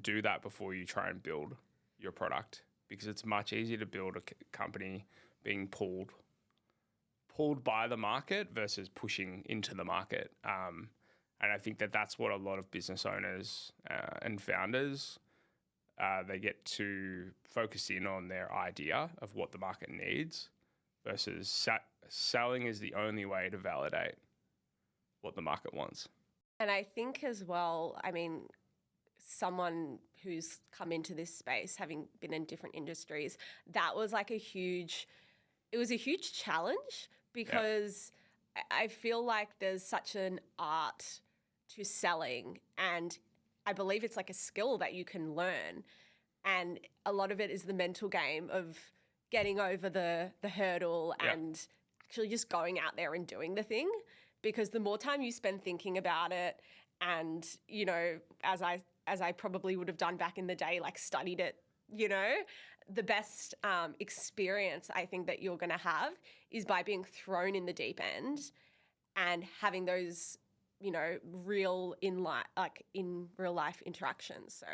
do that before you try and build your product, because it's much easier to build a company being pulled by the market versus pushing into the market. And I think that that's what a lot of business owners and founders, they get to focus in on their idea of what the market needs versus selling is the only way to validate what the market wants. And I think as well, I mean, someone who's come into this space, having been in different industries, that was like a huge challenge, because I feel like there's such an art to selling, and I believe it's like a skill that you can learn. And a lot of it is the mental game of getting over the hurdle and actually just going out there and doing the thing. Because the more time you spend thinking about it, and, you know, as I probably would have done back in the day, like studied it, you know, the best experience I think that you're going to have is by being thrown in the deep end and having those, you know, in real life interactions. So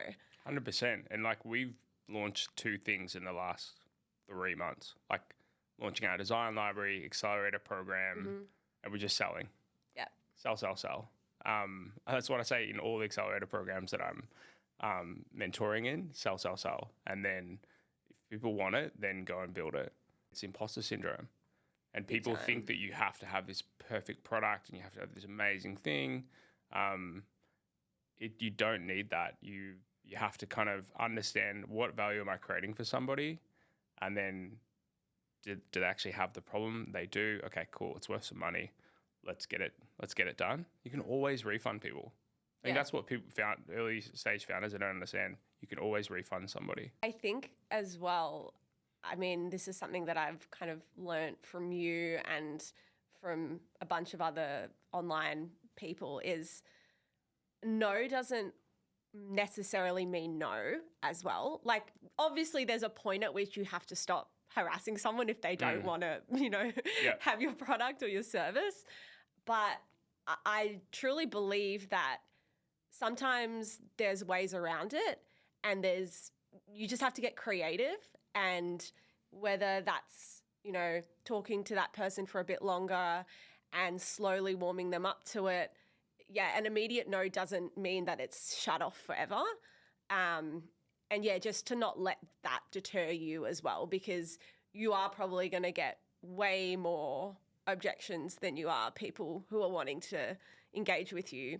100%. And like, we've launched 2 things in the last 3 months, like launching our design library, accelerator program, and we're just selling. Yeah. Sell. That's what I say in all the accelerator programs that I'm mentoring in: sell. And then if people want it, then go and build it. It's imposter syndrome. And people think that you have to have this perfect product and you have to have this amazing thing. You don't need that. You have to kind of understand, what value am I creating for somebody? And then, do they actually have the problem? They do. Okay, cool. It's worth some money. Let's get it done. You can always refund people. I think that's what people found, early stage founders, they don't understand. You can always refund somebody. I think as well, I mean, this is something that I've kind of learnt from you and from a bunch of other online people, is no doesn't necessarily mean no as well. Like, obviously there's a point at which you have to stop harassing someone if they don't want to, you know, have your product or your service. But I truly believe that sometimes there's ways around it, and you just have to get creative. And whether that's, you know, talking to that person for a bit longer and slowly warming them up to it. Yeah, an immediate no doesn't mean that it's shut off forever. And yeah, just to not let that deter you as well, because you are probably going to get way more objections than you are people who are wanting to engage with you.